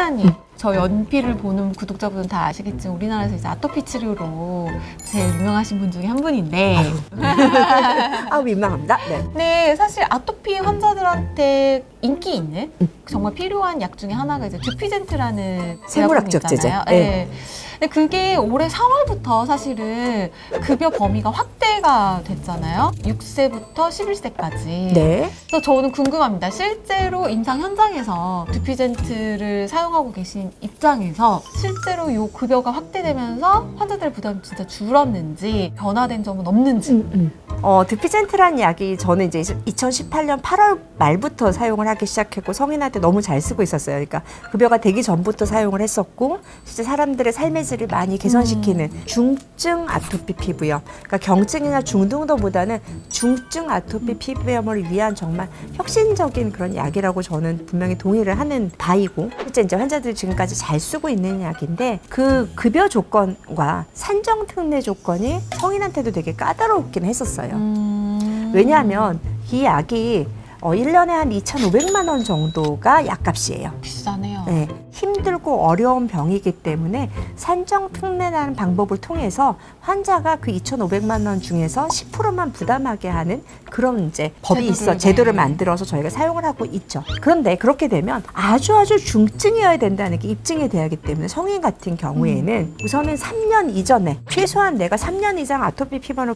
실장님, 저 연피를 보는 구독자분은 다 아시겠지만 우리나라에서 이제 아토피 치료로 제일 유명하신 분 중에 한 분인데 아, 민망합니다. 네. 네, 사실 아토피 환자들한테 인기 있는 정말 필요한 약 중에 하나가 이제 듀피젠트라는 생물학적 제약품이 있잖아요. 제제. 네. 근데 그게 올해 4월부터 사실은 급여 범위가 확대가 됐잖아요. 6세부터 11세까지. 네. 그래서 저는 궁금합니다. 실제로 임상 현장에서 듀피젠트를 사용하고 계신 입장에서 실제로 이 급여가 확대되면서 환자들의 부담이 진짜 줄었는지 변화된 점은 없는지. 듀피젠트라는 약이 저는 이제 2018년 8월 말부터 사용을 하기 시작했고 성인한테 너무 잘 쓰고 있었어요. 그러니까 급여가 되기 전부터 사용을 했었고 진짜 사람들의 삶의 질을 많이 개선시키는 중증 아토피 피부염. 그러니까 경증이나 중등도보다는 중증 아토피 피부염을 위한 정말 혁신적인 그런 약이라고 저는 분명히 동의를 하는 바이고 실제 이제 환자들이 지금까지 잘 쓰고 있는 약인데 그 급여 조건과 산정 특례 조건이 성인한테도 되게 까다롭긴 했었어요. 왜냐하면 이 약이 1년에 한 2,500만 원 정도가 약값이에요. 비싸네요. 네, 힘들고 어려운 병이기 때문에 산정 특례라는 방법을 통해서 환자가 그 2,500만 원 중에서 10%만 부담하게 하는 그런 이제 법이 제도를 만들어서 저희가 사용을 하고 있죠. 그런데 그렇게 되면 아주 중증이어야 된다는 게 입증이 돼야 하기 때문에 성인 같은 경우에는 우선은 3년 이전에 최소한 내가 3년 이상 아토피 피부로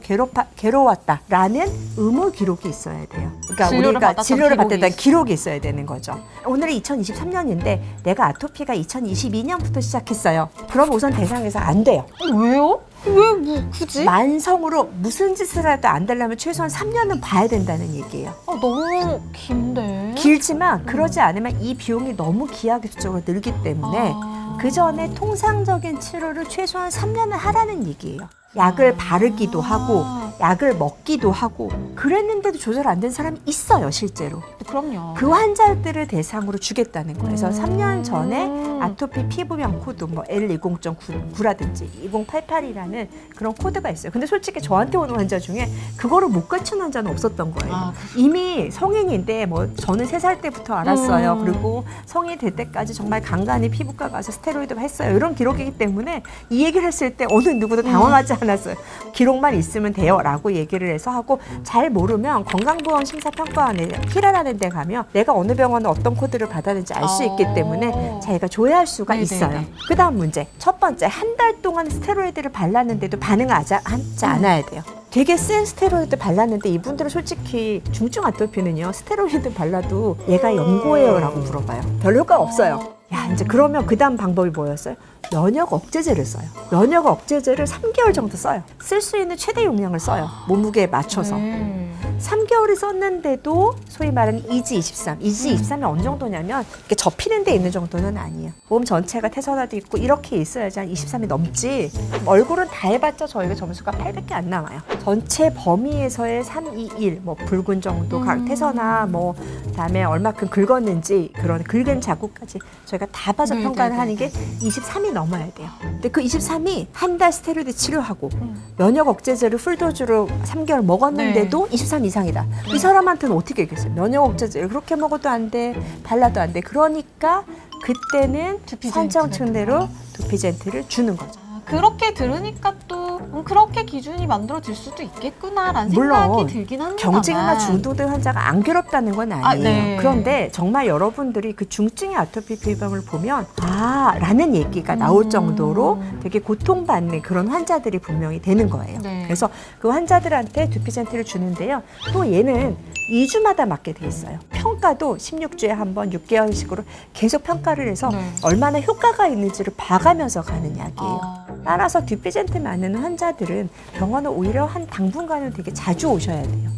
괴로웠다라는 의무 기록이 있어야 돼요. 그러니까 우리가 진료를 받았다는 기록이 있어야 되는 거죠. 오늘은 2023년인데 내가 아토피가 2022년부터 시작했어요. 그럼 우선 대상에서 안 돼요. 왜요? 왜 굳이? 만성으로 무슨 짓을 해도 안 되려면 최소한 3년은 봐야 된다는 얘기예요. 너무 긴데. 길지만 그러지 않으면 이 비용이 너무 기하급수적으로 늘기 때문에 그 전에 통상적인 치료를 최소한 3년을 하라는 얘기예요. 약을 바르기도 하고 약을 먹기도 하고 그랬는데도 조절 안 된 사람이 있어요, 실제로. 그럼요. 그 환자들을 대상으로 주겠다는 거예요. 그래서 3년 전에 아토피 피부염 코드 뭐 L20.9라든지 2088이라는 그런 코드가 있어요. 근데 솔직히 저한테 오는 환자 중에 그거를 못 갖춘 환자는 없었던 거예요. 이미 성인인데 뭐 저는 3살 때부터 알았어요. 그리고 성인 될 때까지 정말 간간히 피부과 가서 스테로이드 했어요. 이런 기록이기 때문에 이 얘기를 했을 때 어느 누구도 당황하지 않았어요. 기록만 있으면 돼요 라고 얘기를 해서 하고 잘 모르면 건강보험 심사평가원에 피라라는 데 가면 내가 어느 병원에 어떤 코드를 받았는지 알 수 있기 때문에 자기가 조회할 수가 있어요. 그 다음 문제 첫 번째 한 달 동안 스테로이드를 발랐는데도 반응하지 않아야 돼요. 되게 센 스테로이드 발랐는데 이분들은 솔직히 중증 아토피는요 스테로이드 발라도 얘가 연고예요 라고 물어봐요. 별 효과가 없어요. 야, 이제 그러면 그 다음 방법이 뭐였어요? 면역 억제제를 써요. 면역 억제제를 3개월 정도 써요. 쓸 수 있는 최대 용량을 써요. 몸무게에 맞춰서. 3개월을 썼는데도 소위 말하는 EG23. EG23이 어느 정도냐면 이렇게 접히는 데 있는 정도는 아니에요. 몸 전체가 태선화돼 있고 이렇게 있어야지 한 23이 넘지. 얼굴은 다 해봤자 저희가 점수가 800개 안 나와요. 전체 범위에서의 3, 2, 1, 뭐 붉은 정도, 각 태선화, 뭐 그다음에 얼마큼 긁었는지 그런 긁은 자국까지 저희가 다 봐서 평가를 하는 게 23이 넘어야 돼요. 근데 그 23이 한 달 스테로이드 치료하고 면역 억제제를 풀도즈로 3개월 먹었는데도 23 이상이다. 이 사람한테는 어떻게 얘기했어요? 면역 억제제를 그렇게 먹어도 안 돼, 발라도 안 돼. 그러니까 그때는 산정 특례로 듀피젠트를 주는 거죠. 그렇게 들으니까 또 그렇게 기준이 만들어질 수도 있겠구나라는 생각이 들긴 합니다만 경증이나 중도된 환자가 안 괴롭다는 건 아니에요. 그런데 정말 여러분들이 그 중증의 아토피 피부염을 보면 라는 얘기가 나올 정도로 되게 고통받는 그런 환자들이 분명히 되는 거예요. 그래서 그 환자들한테 듀피젠트를 주는데요. 또 얘는 2주마다 맞게 돼 있어요. 평가도 16주에 한 번 6개월씩으로 계속 평가를 해서 얼마나 효과가 있는지를 봐가면서 가는 약이에요. 따라서 듀피젠트 맞는 환자들은 병원을 오히려 한 당분간은 되게 자주 오셔야 돼요.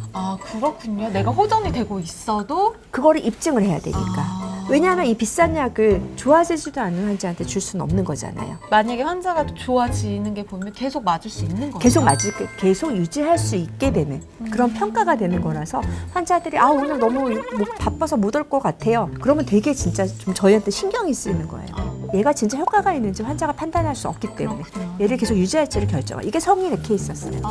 그렇군요. 내가 호전이 되고 있어도 그거를 입증을 해야 되니까. 왜냐하면 이 비싼 약을 좋아지지도 않는 환자한테 줄 수는 없는 거잖아요. 만약에 환자가 좋아지는 게 보면 계속 맞을 수 있는 거예요. 계속 유지할 수 있게 되는 그런 평가가 되는 거라서 환자들이 오늘 너무 바빠서 못 올 것 같아요. 그러면 되게 진짜 좀 저희한테 신경이 쓰이는 거예요. 얘가 진짜 효과가 있는지 환자가 판단할 수 없기 때문에 얘를 계속 유지할지를 결정해요. 이게 성인의 케이스였어요.